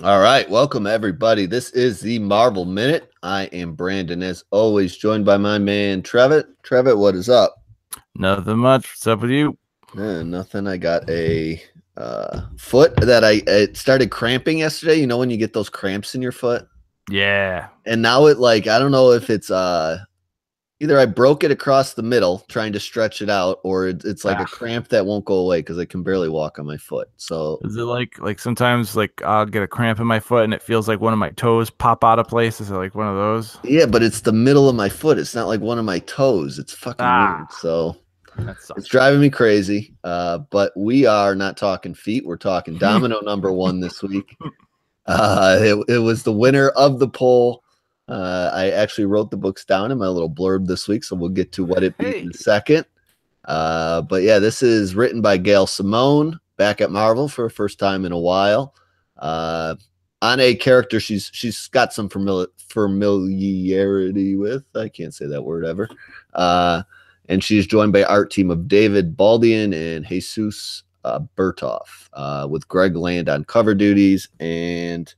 All right, welcome everybody. This is the Marvel Minute. I am Brandon, as always, joined by my man Trevitt. Trevitt, what is up? Nothing much. What's up with you? Nothing. I got a foot that it started cramping yesterday. You know when you get those cramps in your foot, Yeah. and now I don't know if it's either I broke it across the middle trying to stretch it out, or it's like a cramp that won't go away because I can barely walk on my foot. So Is it like sometimes like I'll get a cramp in my foot and it feels like one of my toes pop out of place? Is it like one of those? yeah, but it's the middle of my foot. It's not like one of my toes. It's fucking Ah, weird. So that it's sucks. driving me crazy. But we are not talking feet. We're talking domino number one this week. It was the winner of the poll. I actually wrote the books down in my little blurb this week, so we'll get to what it beat in a second. But yeah, this is written by Gail Simone, back at Marvel for the first time in a while. On a character she's got some familiarity with. I can't say that word ever. And she's joined by art team of David Baldian and Jesus Bertoff, with Greg Land on cover duties, and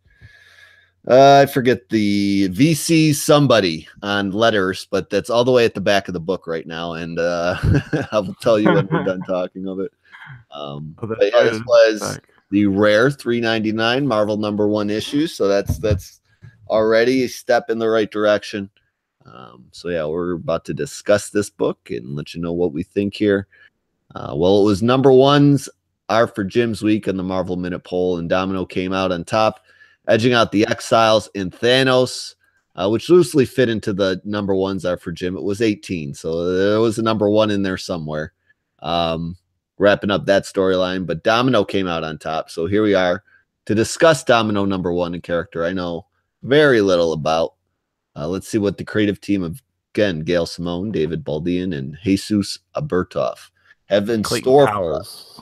I forget the VC somebody on letters, but that's all the way at the back of the book right now, and I will tell you when we're done talking of it. But yeah, this was the rare $3.99 Marvel number one issue, so that's already a step in the right direction. So yeah, we're about to discuss this book and let you know what we think here. Well, it was number ones are for Jim's week in the Marvel Minute poll, and Domino came out on top, edging out the Exiles and Thanos, which loosely fit into the number ones are for Jim. It was 18, so there was a number one in there somewhere. Wrapping up that storyline, but Domino came out on top. So here we are to discuss Domino number one, a character I know very little about. Let's see what the creative team of, again, Gail Simone, David Baldian, and Jesus Bertoff have in store for us.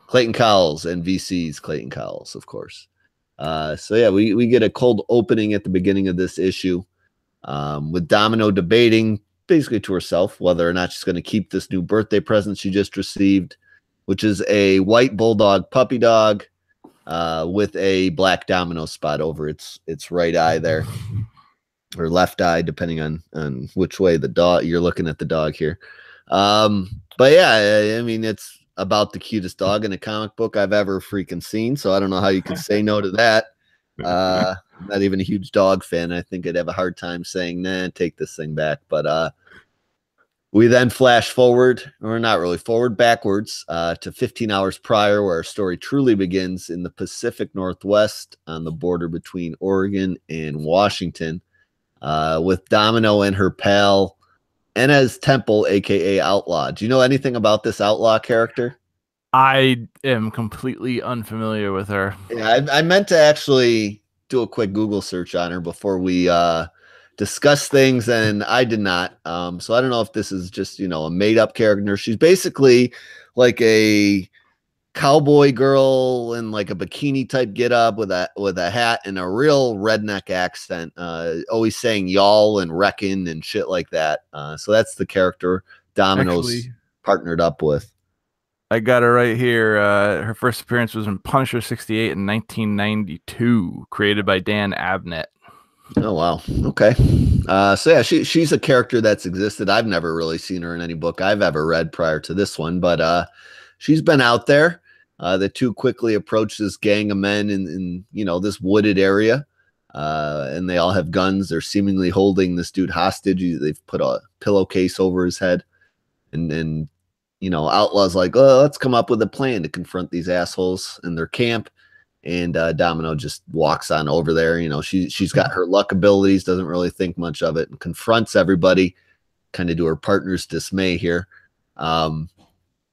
Clayton Cowles and VC's Clayton Cowles, of course. So yeah, we get a cold opening at the beginning of this issue, with Domino debating basically to herself whether or not she's going to keep this new birthday present she just received, which is a white bulldog puppy dog with a black domino spot over its right eye there, or left eye, depending on which way the dog you're looking at the dog here. But yeah, I mean, it's about the cutest dog in a comic book I've ever freaking seen, so I don't know how you could say no to that. I'm not even a huge dog fan. I think I'd have a hard time saying, nah, take this thing back. But we then flash forward, or not really forward, backwards, to 15 hours prior, where our story truly begins in the Pacific Northwest on the border between Oregon and Washington, with Domino and her pal Inez Temple, aka Outlaw. Do you know anything about this Outlaw character? I am completely unfamiliar with her. Yeah, I meant to actually do a quick Google search on her before we discuss things, and I did not. So I don't know if this is just, a made-up character. She's basically like a cowboy girl in like a bikini type get up with a hat and a real redneck accent, always saying y'all and reckin and shit like that. So that's the character Domino's partnered up with. I got her right here. Her first appearance was in Punisher 68 in 1992, created by Dan Abnett. Oh wow, okay. So yeah, she's a character that's existed. I've never really seen her in any book I've ever read prior to this one, but she's been out there. The two quickly approach this gang of men in this wooded area, and they all have guns. They're seemingly holding this dude hostage. They've put a pillowcase over his head, and Outlaw's like, oh, let's come up with a plan to confront these assholes in their camp. And Domino just walks on over there. She's got her luck abilities, doesn't really think much of it, and confronts everybody, kind of to her partner's dismay here.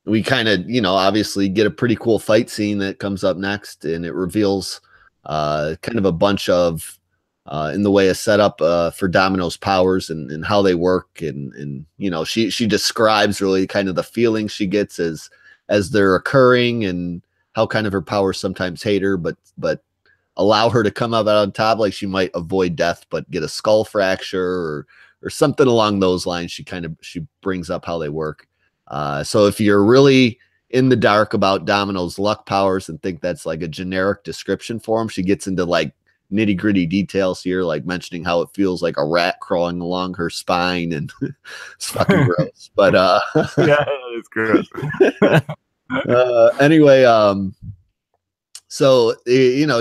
We kind of, obviously get a pretty cool fight scene that comes up next, and it reveals kind of a bunch of in the way of setup for Domino's powers and how they work, and she describes really kind of the feelings she gets as they're occurring, and how kind of her powers sometimes hate her, but allow her to come up out on top. Like she might avoid death, but get a skull fracture or something along those lines. She brings up how they work. So if you're really in the dark about Domino's luck powers and think that's like a generic description for him, she gets into like nitty gritty details here, like mentioning how it feels like a rat crawling along her spine, and it's fucking gross. But yeah, it's gross. anyway, so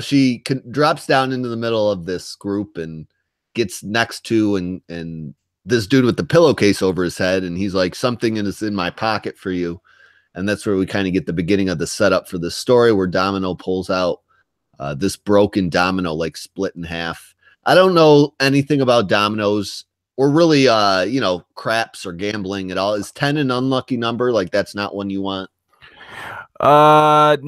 she drops down into the middle of this group and gets next to and this dude with the pillowcase over his head, and he's like, something is in my pocket for you. And that's where we kind of get the beginning of the setup for this story, where Domino pulls out this broken domino, like split in half. I don't know anything about dominoes or really, craps or gambling at all. Is 10 an unlucky number? Like, that's not one you want? I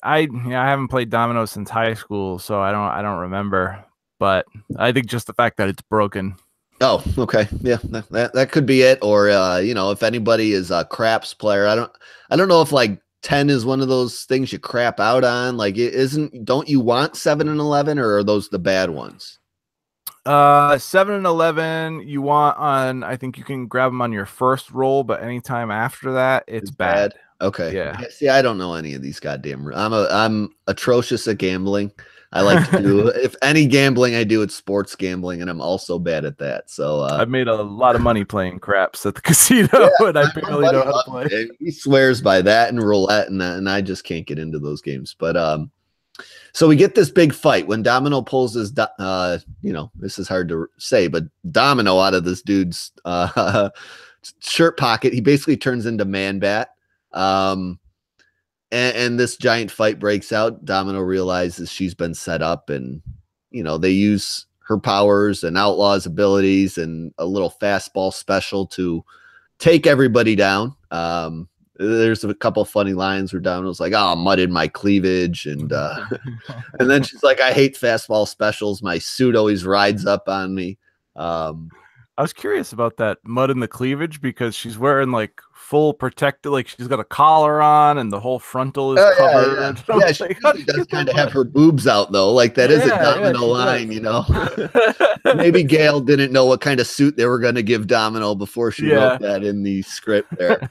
haven't played dominoes since high school, so I don't remember. But I think just the fact that it's broken. Oh, okay. Yeah, that could be it. Or if anybody is a craps player, I don't know if like 10 is one of those things you crap out on. Like, don't you want 7 and 11, or are those the bad ones? 7 and 11 you want on, I think you can grab them on your first roll, but anytime after that, it's bad. Okay. Yeah. See, I don't know any of these goddamn. I'm atrocious at gambling. I like to do, if any gambling I do, it's sports gambling, and I'm also bad at that. So I've made a lot of money playing craps at the casino, and I barely know how to play. He swears by that and roulette, and I just can't get into those games. But so we get this big fight when Domino pulls his, this is hard to say, but Domino out of this dude's shirt pocket. He basically turns into Man Bat. And this giant fight breaks out. Domino realizes she's been set up, and they use her powers and Outlaw's abilities and a little fastball special to take everybody down. There's a couple funny lines where Domino's like, "Oh, mud in my cleavage," and and then she's like, "I hate fastball specials. My suit always rides up on me." I was curious about that mud in the cleavage, because she's wearing like full protected, like she's got a collar on and the whole frontal is covered. Yeah, she does kind of have her boobs out though. Like that is a Domino line, Maybe Gail didn't know what kind of suit they were going to give Domino before she wrote that in the script there.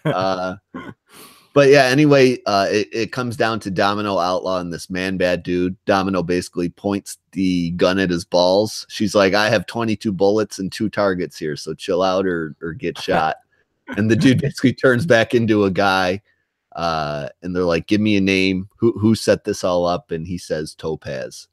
But yeah, anyway, it comes down to Domino, Outlaw, and this Man Bad dude. Domino basically points the gun at his balls. She's like, "I have 22 bullets and 2 targets here, so chill out or get shot." And the dude basically turns back into a guy, and they're like, "Give me a name. Who set this all up?" And he says Topaz.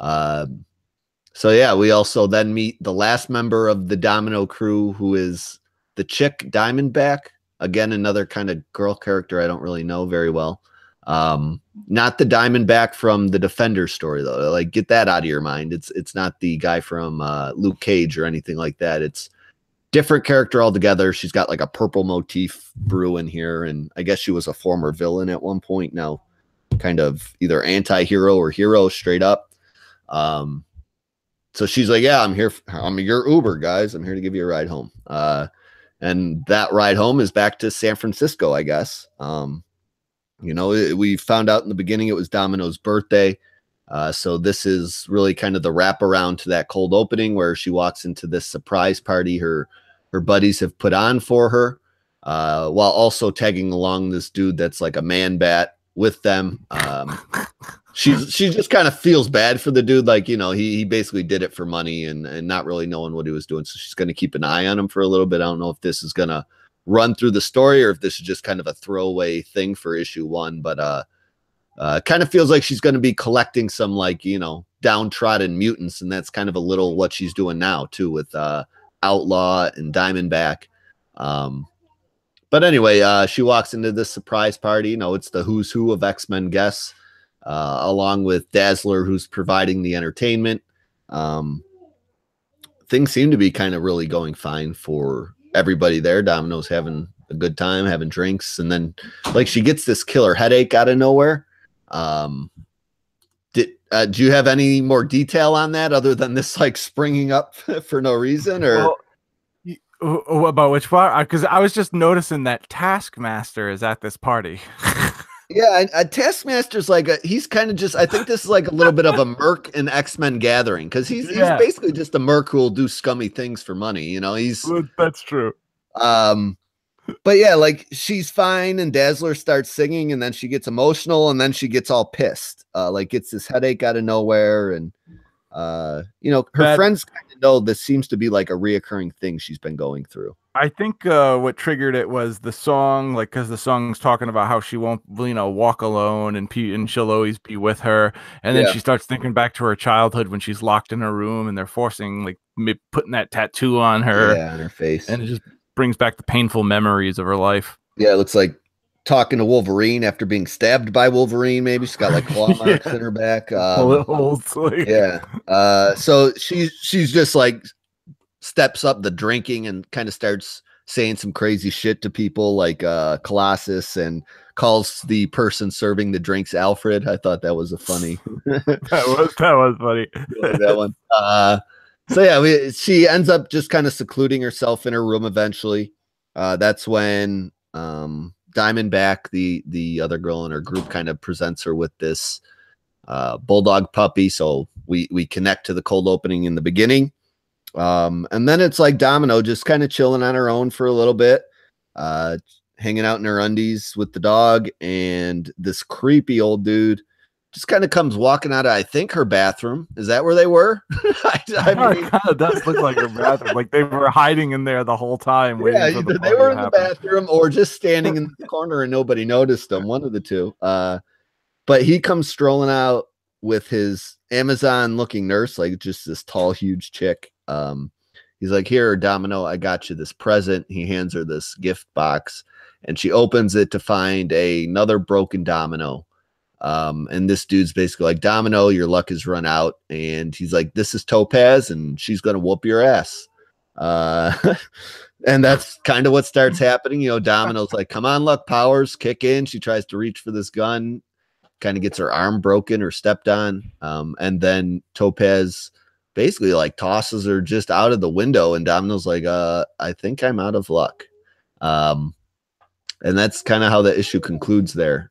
So yeah, we also then meet the last member of the Domino crew, who is the chick Diamondback. Again, another kind of girl character I don't really know very well. Not the Diamondback from the Defender story though. Like, get that out of your mind. It's not the guy from Luke Cage or anything like that. It's different character altogether. She's got like a purple motif brewing here, and I guess she was a former villain at one point. Now, kind of either anti-hero or hero straight up. So she's like, "Yeah, I'm here. I'm your Uber, guys. I'm here to give you a ride home." And that ride home is back to San Francisco, I guess. We found out in the beginning it was Domino's birthday. So this is really kind of the wraparound to that cold opening, where she walks into this surprise party her buddies have put on for her, while also tagging along this dude that's like a Man Bat with them. She just kind of feels bad for the dude. Like, he basically did it for money and not really knowing what he was doing. So she's going to keep an eye on him for a little bit. I don't know if this is going to run through the story or if this is just kind of a throwaway thing for issue 1. But kind of feels like she's going to be collecting some, like, downtrodden mutants. And that's kind of a little what she's doing now too, with Outlaw and Diamondback. But anyway, she walks into this surprise party. It's the who's who of X-Men guests, along with Dazzler, who's providing the entertainment. Things seem to be kind of really going fine for everybody there. Domino's having a good time, having drinks, and then like she gets this killer headache out of nowhere. Do you have any more detail on that other than this like springing up for no reason? Or about which part? Because I was just noticing that Taskmaster is at this party. Yeah, Taskmaster's like he's kind of just, I think this is like a little bit of a merc in X-Men Gathering, because he's basically just a merc who will do scummy things for money. That's true. But yeah, like she's fine, and Dazzler starts singing, and then she gets emotional, and then she gets all pissed, like gets this headache out of nowhere, and Her That friends kind of know this seems to be like a reoccurring thing she's been going through. I think what triggered it was the song, like because the song's talking about how she won't, walk alone and she'll always be with her. And then Yeah, she starts thinking back to her childhood when she's locked in her room and they're forcing like putting that tattoo on her, yeah, on her face. and it just brings back the painful memories of her life. Yeah, it looks like talking to Wolverine after being stabbed by Wolverine. Maybe she's got like claw marks Yeah, in her back. bullet holes. Like, Yeah. So she's just like steps up the drinking and kind of starts saying some crazy shit to people like Colossus, and calls the person serving the drinks Alfred. I thought that was a funny that was funny. like that one. So yeah, she ends up just kind of secluding herself in her room eventually. That's when Diamondback, the other girl in her group, kind of presents her with this bulldog puppy. So we connect to the cold opening in the beginning. And then it's like Domino just kind of chilling on her own for a little bit, hanging out in her undies with the dog, and this creepy old dude just kind of comes walking out of, I think, her bathroom. Is that where they were? I mean, It kind of does look like her bathroom. Like they were hiding in there the whole time, yeah, waiting for the either they party were to in the happen. bathroom or just standing in the corner and nobody noticed them. One of the two. But he comes strolling out with his Amazon looking nurse, like just this tall, huge chick. He's like, "Here, Domino, I got you this present." He hands her this gift box, and she opens it to find another broken domino. And this dude's basically like, "Domino, your luck has run out." And he's like, "This is Topaz, and she's gonna whoop your ass." Uh, and that's kind of what starts happening. Domino's like, "Come on, luck powers, kick in." She tries to reach for this gun, kind of gets her arm broken or stepped on. And then Topaz basically like tosses her just out of the window, and Domino's like, I think I'm out of luck. And that's kind of how the issue concludes there.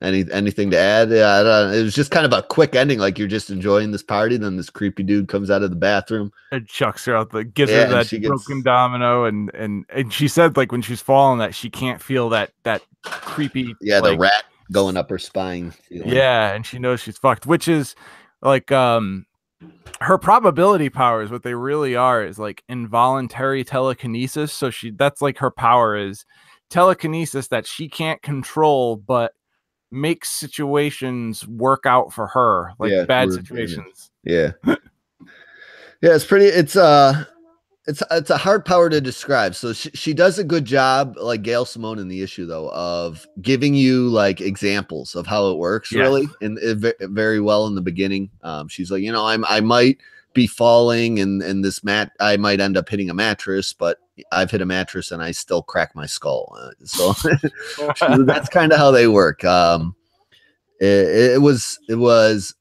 Anything to add? Yeah, I don't know. It was just kind of a quick ending, like you're just enjoying this party, then this creepy dude comes out of the bathroom. And chucks her out, gives her Yeah, and that she gets, broken domino, and she said like when she's falling that she can't feel that creepy, yeah, the like, rat going up her spine feeling. yeah, and she knows she's fucked, which is like her probability powers, what they really are is like involuntary telekinesis. So that's like her power is telekinesis that she can't control, but makes situations work out for her, like Yeah, bad situations. yeah. Yeah, it's a hard power to describe. So she does a good job, like Gail Simone in the issue, though, of giving you like examples of how it works, Yes. really, and very well in the beginning. She's like, I might be falling, and this I might end up hitting a mattress, but I've hit a mattress and I still crack my skull. So that's kind of how they work. It was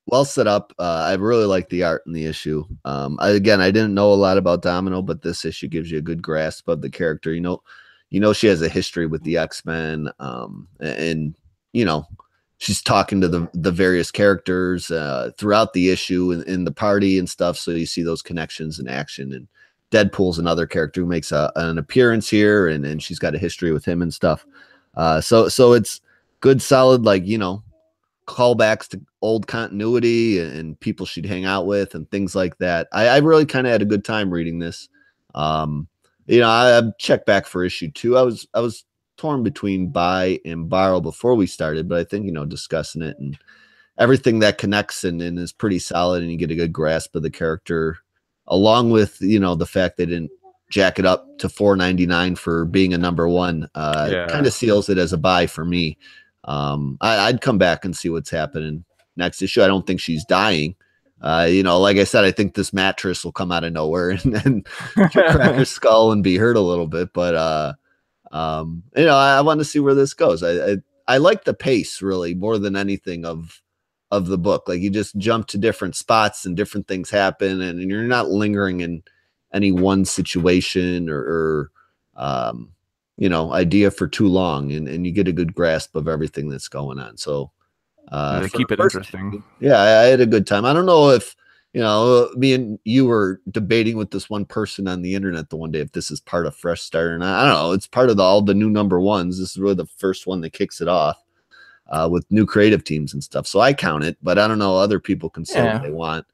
well set up. I really like the art in the issue. I didn't know a lot about Domino, but this issue gives you a good grasp of the character. She has a history with the X-Men, and she's talking to the various characters throughout the issue in the party and stuff. So you see those connections in action. And Deadpool's another character who makes an appearance here, and she's got a history with him and stuff. So it's good, solid, like callbacks to old continuity and people she'd hang out with and things like that. I really kind of had a good time reading this. I checked back for issue 2. I was torn between buy and borrow before we started, but I think discussing it and everything that connects and is pretty solid, and you get a good grasp of the character, along with the fact they didn't jack it up to $4.99 for being a number 1. Kind of seals it as a buy for me. I'd come back and see what's happening next issue. I don't think she's dying. Like I said, I think this mattress will come out of nowhere and then crack her skull and be hurt a little bit. But I want to see where this goes. I like the pace really more than anything of the book. Like you just jump to different spots and different things happen, and you're not lingering in any one situation or idea for too long, and you get a good grasp of everything that's going on. So they keep it interesting. Yeah, I had a good time. I don't know if me and you were debating with this one person on the internet the one day if this is part of Fresh Start, and I don't know. It's part of all the new number 1s. This is really the first one that kicks it off. with new creative teams and stuff. So I count it, but I don't know. Other people can say what they want.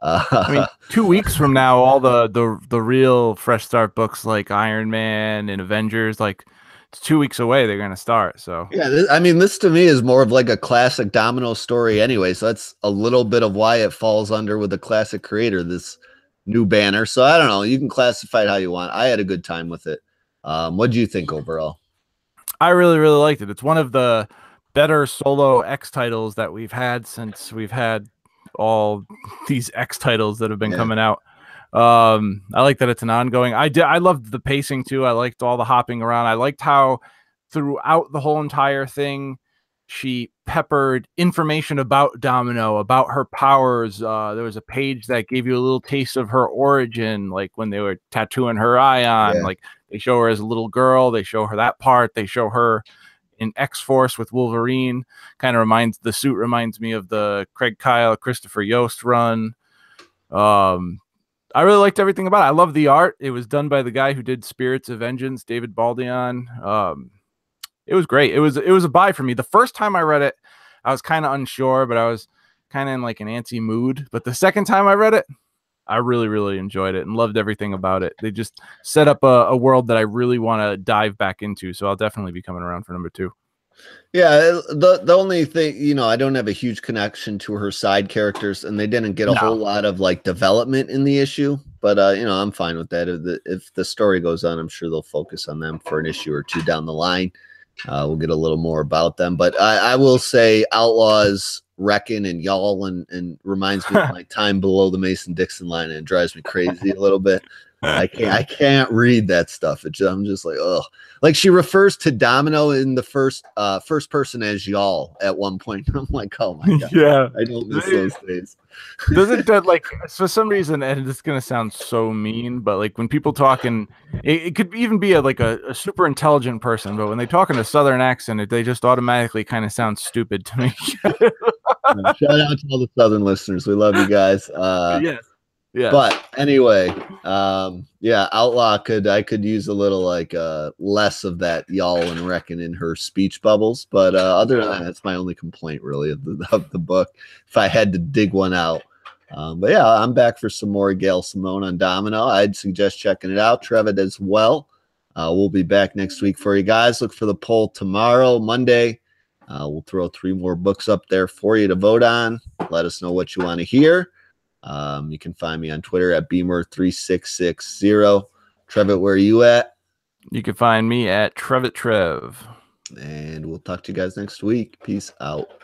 I mean, 2 weeks from now, all the real fresh start books like Iron Man and Avengers, like it's 2 weeks away. They're gonna start. So yeah, I mean, this to me is more of like a classic Domino story anyway. So that's a little bit of why it falls under with the classic creator, this new banner. So I don't know. You can classify it how you want. I had a good time with it. What do you think overall? I really, really liked it. It's one of the better solo X titles that we've had since we've had all these X titles that have been coming out. I like that it's an ongoing. I loved the pacing too. I liked all the hopping around. I liked how throughout the whole entire thing she peppered information about Domino, about her powers. There was a page that gave you a little taste of her origin, like when they were tattooing her eye on. Like they show her as a little girl, they show her that part, they show her in X-Force with Wolverine. The suit reminds me of the Craig Kyle, Christopher Yost run. I really liked everything about it. I love the art. It was done by the guy who did Spirits of Vengeance, David Baldion. It was great. It was a buy for me. The first time I read it, I was kind of unsure, but I was kind of in like an antsy mood. But the second time I read it, I really, really enjoyed it and loved everything about it. They just set up a world that I really want to dive back into. So I'll definitely be coming around for number 2. Yeah, the only thing, I don't have a huge connection to her side characters, and they didn't get a whole lot of like development in the issue. But I'm fine with that. If the story goes on, I'm sure they'll focus on them for an issue or two down the line. We'll get a little more about them. But I will say Outlaws, Reckon, and Y'all, and reminds me of my time below the Mason-Dixon line, and it drives me crazy a little bit. I can't read that stuff. I'm just like, oh, like she refers to Domino in the first person as y'all at one point. I'm like, oh my god, yeah, I don't miss those days. Doesn't that, like, for some reason, and it's gonna sound so mean, but like when people talk in, it could even be a super intelligent person, but when they talk in a Southern accent, they just automatically kind of sound stupid to me. Shout out to all the Southern listeners. We love you guys. Yes. Yeah. But anyway, Outlaw I could use a little like less of that y'all and Reckon in her speech bubbles. But other than that, that's my only complaint really of the book. If I had to dig one out. But yeah, I'm back for some more Gail Simone on Domino. I'd suggest checking it out. Trevitt as well. We'll be back next week for you guys. Look for the poll tomorrow, Monday. We'll throw 3 more books up there for you to vote on. Let us know what you want to hear. You can find me on Twitter at Beamer3660. Trevitt, where are you at? You can find me at Trevitt Trev. And we'll talk to you guys next week. Peace out.